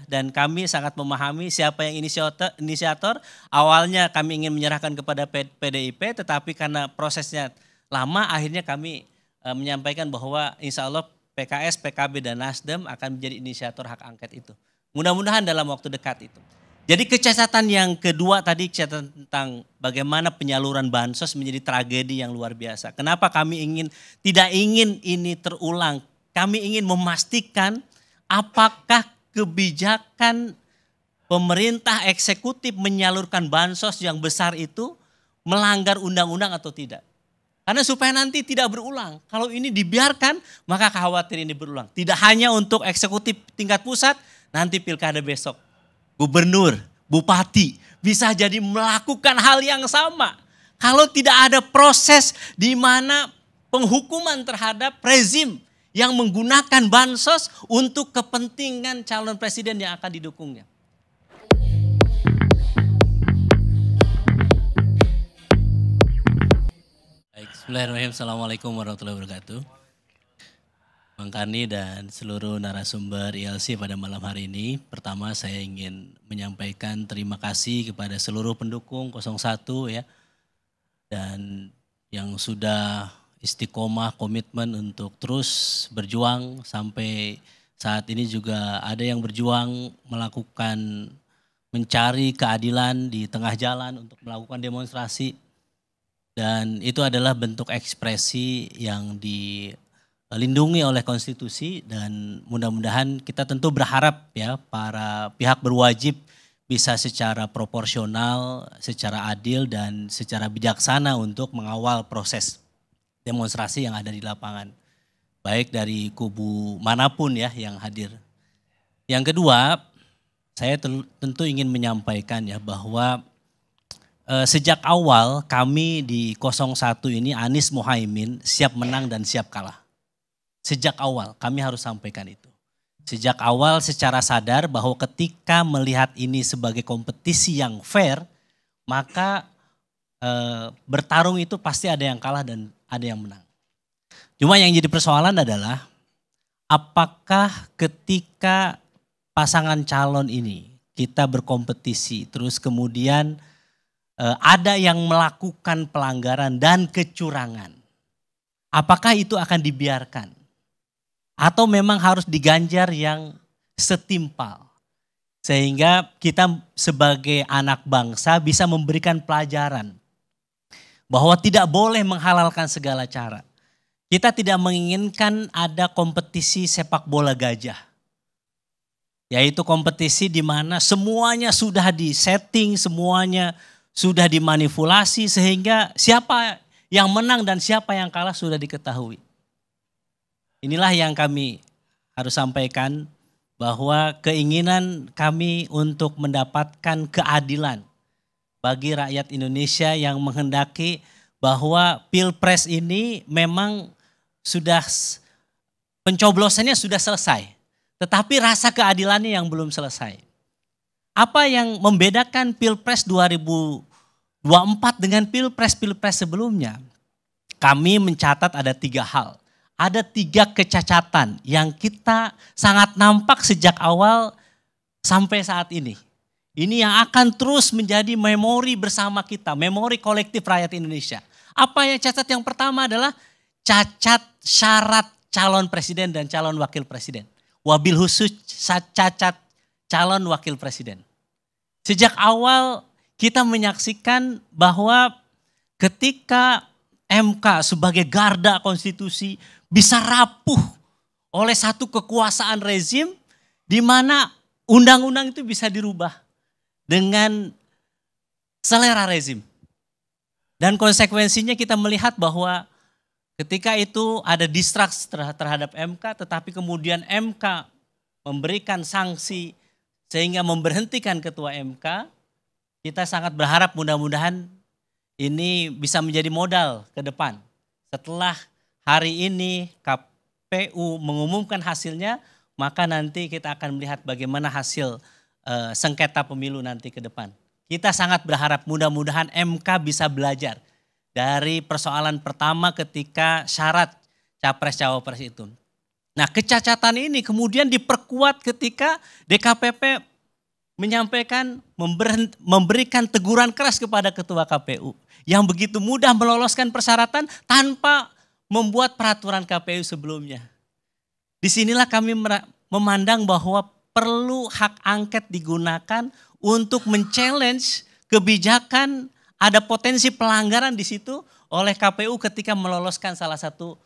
dan kami sangat memahami siapa yang inisiator. Awalnya kami ingin menyerahkan kepada PDIP, tetapi karena prosesnya lama akhirnya kami menyampaikan bahwa insya Allah PKS, PKB dan Nasdem akan menjadi inisiator hak angket itu. Mudah-mudahan dalam waktu dekat itu. Jadi kecacatan yang kedua tadi catatan tentang bagaimana penyaluran bansos menjadi tragedi yang luar biasa. Kenapa kami tidak ingin ini terulang? Kami ingin memastikan apakah kebijakan pemerintah eksekutif menyalurkan bansos yang besar itu melanggar undang-undang atau tidak. Karena supaya nanti tidak berulang. Kalau ini dibiarkan maka khawatir ini berulang. Tidak hanya untuk eksekutif tingkat pusat, nanti pilkada besok. Gubernur, bupati bisa jadi melakukan hal yang sama. Kalau tidak ada proses di mana penghukuman terhadap rezim yang menggunakan bansos untuk kepentingan calon presiden yang akan didukungnya. Baik, bismillahirrahmanirrahim. Assalamualaikum warahmatullahi wabarakatuh. Bang Karni dan seluruh narasumber ILC pada malam hari ini. Pertama saya ingin menyampaikan terima kasih kepada seluruh pendukung 01 ya. Dan yang sudah istiqomah komitmen untuk terus berjuang sampai saat ini juga ada yang berjuang melakukan mencari keadilan di tengah jalan untuk melakukan demonstrasi. Dan itu adalah bentuk ekspresi yang dilindungi oleh konstitusi dan mudah-mudahan kita tentu berharap ya para pihak berwajib bisa secara proporsional, secara adil dan secara bijaksana untuk mengawal proses demonstrasi yang ada di lapangan. Baik dari kubu manapun ya yang hadir. Yang kedua, saya tentu ingin menyampaikan ya bahwa sejak awal kami di 01 ini Anies Mohaimin siap menang dan siap kalah. Sejak awal kami harus sampaikan itu. Sejak awal secara sadar bahwa ketika melihat ini sebagai kompetisi yang fair, maka bertarung itu pasti ada yang kalah dan ada yang menang. Cuma yang jadi persoalan adalah apakah ketika pasangan calon ini kita berkompetisi terus kemudian ada yang melakukan pelanggaran dan kecurangan. Apakah itu akan dibiarkan? Atau memang harus diganjar yang setimpal. Sehingga kita sebagai anak bangsa bisa memberikan pelajaran. Bahwa tidak boleh menghalalkan segala cara. Kita tidak menginginkan ada kompetisi sepak bola gajah. Yaitu kompetisi di mana semuanya sudah disetting, semuanya sudah dimanipulasi sehingga siapa yang menang dan siapa yang kalah sudah diketahui. Inilah yang kami harus sampaikan bahwa keinginan kami untuk mendapatkan keadilan bagi rakyat Indonesia yang menghendaki bahwa Pilpres ini memang sudah pencoblosannya sudah selesai. Tetapi rasa keadilannya yang belum selesai. Apa yang membedakan Pilpres 2024 dengan Pilpres sebelumnya? Kami mencatat ada 3 hal. Ada 3 kecacatan yang kita sangat nampak sejak awal sampai saat ini. Ini yang akan terus menjadi memori bersama kita, memori kolektif rakyat Indonesia. Apa yang cacat yang pertama adalah cacat syarat calon presiden dan calon wakil presiden. Wabil khusus cacat calon wakil presiden. Sejak awal kita menyaksikan bahwa ketika MK sebagai garda konstitusi bisa rapuh oleh satu kekuasaan rezim di mana undang-undang itu bisa dirubah dengan selera rezim. Dan konsekuensinya kita melihat bahwa ketika itu ada distrust terhadap MK tetapi kemudian MK memberikan sanksi sehingga memberhentikan ketua MK, kita sangat berharap mudah-mudahan ini bisa menjadi modal ke depan. Setelah hari ini KPU mengumumkan hasilnya, maka nanti kita akan melihat bagaimana hasil sengketa pemilu nanti ke depan. Kita sangat berharap mudah-mudahan MK bisa belajar dari persoalan pertama ketika syarat capres-cawapres itu. Nah, kecacatan ini kemudian diperkuat ketika DKPP menyampaikan memberikan teguran keras kepada ketua KPU yang begitu mudah meloloskan persyaratan tanpa membuat peraturan KPU sebelumnya. Disinilah kami memandang bahwa perlu hak angket digunakan untuk men-challenge kebijakan, ada potensi pelanggaran di situ oleh KPU ketika meloloskan salah satu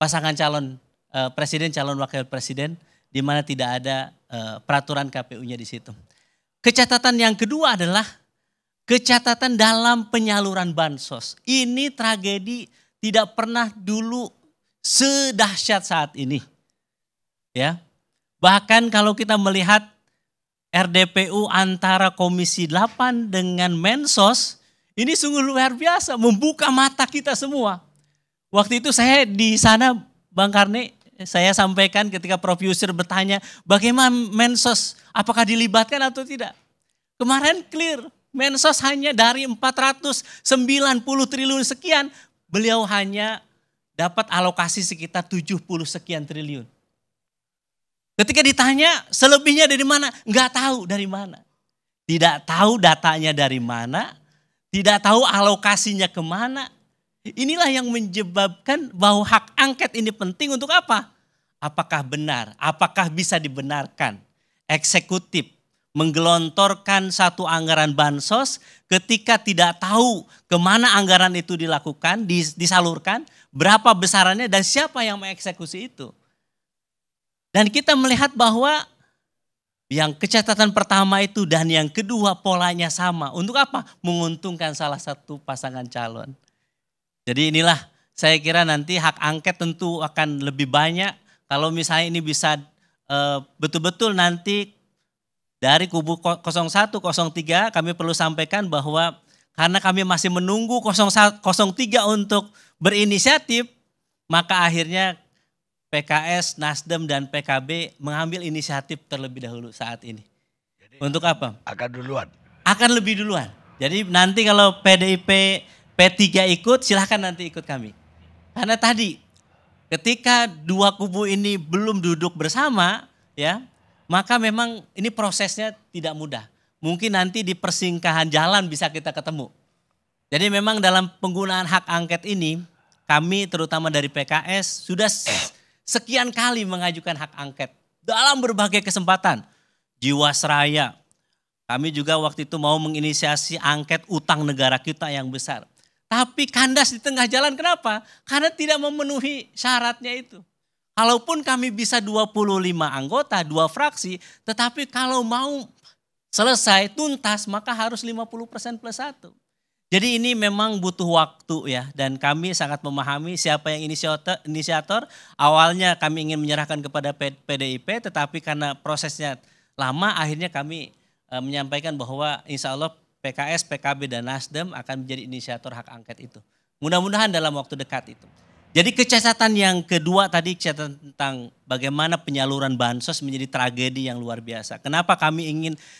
pasangan calon presiden, calon wakil presiden, di mana tidak ada peraturan KPU-nya di situ. Kecatatan yang kedua adalah kecatatan dalam penyaluran bansos. Ini tragedi tidak pernah dulu sedahsyat saat ini. Ya. Bahkan kalau kita melihat RDPU antara Komisi 8 dengan Mensos, ini sungguh luar biasa, membuka mata kita semua. Waktu itu saya di sana, Bang Karni, saya sampaikan ketika Prof. Yusir bertanya, bagaimana Mensos, apakah dilibatkan atau tidak? Kemarin clear, Mensos hanya dari 490 triliun sekian, beliau hanya dapat alokasi sekitar 70 sekian triliun. Ketika ditanya selebihnya dari mana, enggak tahu dari mana. Tidak tahu datanya dari mana, tidak tahu alokasinya kemana. Inilah yang menyebabkan bahwa hak angket ini penting untuk apa? Apakah benar? Apakah bisa dibenarkan? Eksekutif menggelontorkan satu anggaran bansos ketika tidak tahu kemana anggaran itu dilakukan, disalurkan, berapa besarannya dan siapa yang mengeksekusi itu. Dan kita melihat bahwa yang kecatatan pertama itu dan yang kedua polanya sama. Untuk apa? Menguntungkan salah satu pasangan calon. Jadi inilah saya kira nanti hak angket tentu akan lebih banyak kalau misalnya ini bisa betul-betul nanti dari kubu 01, 03 kami perlu sampaikan bahwa karena kami masih menunggu 03 untuk berinisiatif, maka akhirnya PKS, Nasdem dan PKB mengambil inisiatif terlebih dahulu saat ini. Jadi, untuk apa? Akan duluan. Akan lebih duluan. Jadi nanti kalau PDIP P3 ikut, silahkan nanti ikut kami. Karena tadi ketika dua kubu ini belum duduk bersama, ya, maka memang ini prosesnya tidak mudah. Mungkin nanti di persingkahan jalan bisa kita ketemu. Jadi memang dalam penggunaan hak angket ini, kami terutama dari PKS sudah sekian kali mengajukan hak angket dalam berbagai kesempatan. Jiwasraya, kami juga waktu itu mau menginisiasi angket utang negara kita yang besar. Tapi kandas di tengah jalan, kenapa? Karena tidak memenuhi syaratnya itu. Kalaupun kami bisa 25 anggota, 2 fraksi, tetapi kalau mau selesai tuntas maka harus 50% plus 1. Jadi ini memang butuh waktu ya, dan kami sangat memahami siapa yang inisiator. Awalnya kami ingin menyerahkan kepada PDIP, tetapi karena prosesnya lama akhirnya kami menyampaikan bahwa insya Allah PKS, PKB dan Nasdem akan menjadi inisiator hak angket itu. Mudah-mudahan dalam waktu dekat itu. Jadi kecacatan yang kedua tadi kecacatan tentang bagaimana penyaluran bansos menjadi tragedi yang luar biasa. Kenapa kami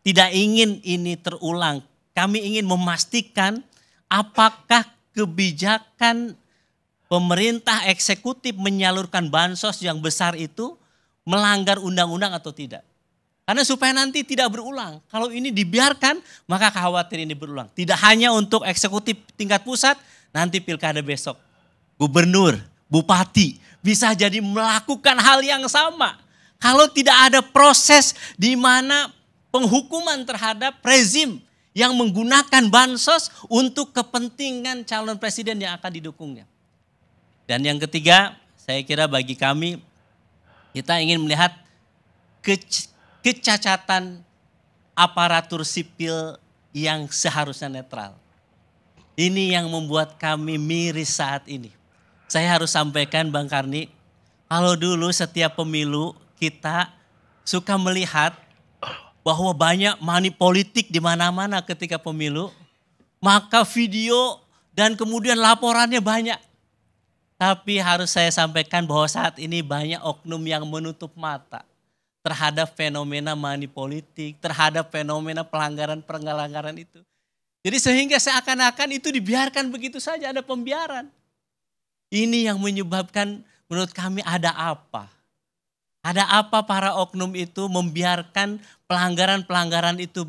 tidak ingin ini terulang? Kami ingin memastikan apakah kebijakan pemerintah eksekutif menyalurkan bansos yang besar itu melanggar undang-undang atau tidak. Karena supaya nanti tidak berulang. Kalau ini dibiarkan maka khawatir ini berulang. Tidak hanya untuk eksekutif tingkat pusat, nanti pilkada besok. Gubernur, bupati bisa jadi melakukan hal yang sama. Kalau tidak ada proses di mana penghukuman terhadap rezim yang menggunakan bansos untuk kepentingan calon presiden yang akan didukungnya. Dan yang ketiga, saya kira bagi kami, kita ingin melihat kecacatan aparatur sipil yang seharusnya netral. Ini yang membuat kami miris saat ini. Saya harus sampaikan Bang Karni, kalau dulu setiap pemilu kita suka melihat bahwa banyak money politik di mana-mana ketika pemilu, maka video dan kemudian laporannya banyak. Tapi harus saya sampaikan bahwa saat ini banyak oknum yang menutup mata terhadap fenomena money politik, terhadap fenomena pelanggaran itu. Jadi sehingga seakan-akan itu dibiarkan begitu saja, ada pembiaran. Ini yang menyebabkan menurut kami ada apa? Ada apa para oknum itu membiarkan pelanggaran-pelanggaran itu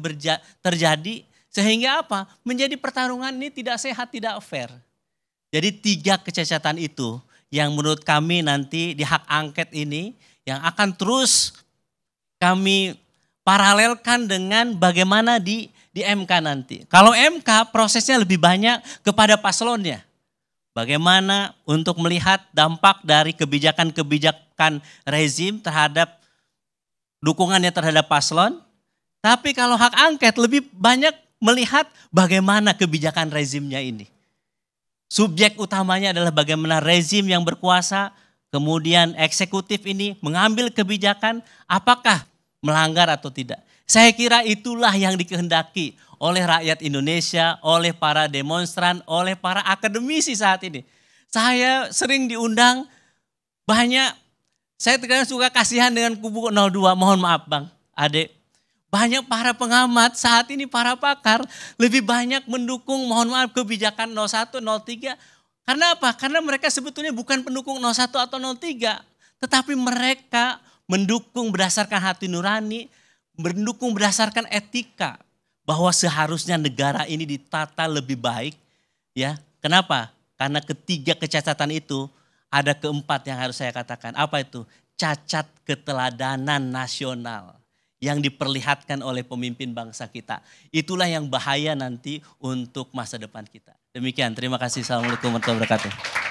terjadi sehingga apa? Menjadi pertarungan ini tidak sehat, tidak fair. Jadi 3 kecacatan itu yang menurut kami nanti di hak angket ini yang akan terus kami paralelkan dengan bagaimana di MK nanti. Kalau MK prosesnya lebih banyak kepada paslonnya. Bagaimana untuk melihat dampak dari kebijakan-kebijakan rezim terhadap dukungannya terhadap paslon. Tapi kalau hak angket lebih banyak melihat bagaimana kebijakan rezimnya ini. Subjek utamanya adalah bagaimana rezim yang berkuasa, kemudian eksekutif ini mengambil kebijakan apakah melanggar atau tidak. Saya kira itulah yang dikehendaki oleh rakyat Indonesia, oleh para demonstran, oleh para akademisi saat ini. Saya sering diundang banyak, saya terkadang suka kasihan dengan kubu 02, mohon maaf Bang, Adik. Banyak para pengamat saat ini, para pakar lebih banyak mendukung mohon maaf kebijakan 01, 03. Karena apa? Karena mereka sebetulnya bukan pendukung 01 atau 03. Tetapi mereka mendukung berdasarkan hati nurani, mendukung berdasarkan etika. Bahwa seharusnya negara ini ditata lebih baik. Ya, kenapa? Karena ketiga kecacatan itu ada keempat yang harus saya katakan. Apa itu? Cacat keteladanan nasional yang diperlihatkan oleh pemimpin bangsa kita. Itulah yang bahaya nanti untuk masa depan kita. Demikian, terima kasih. Assalamualaikum warahmatullahi wabarakatuh.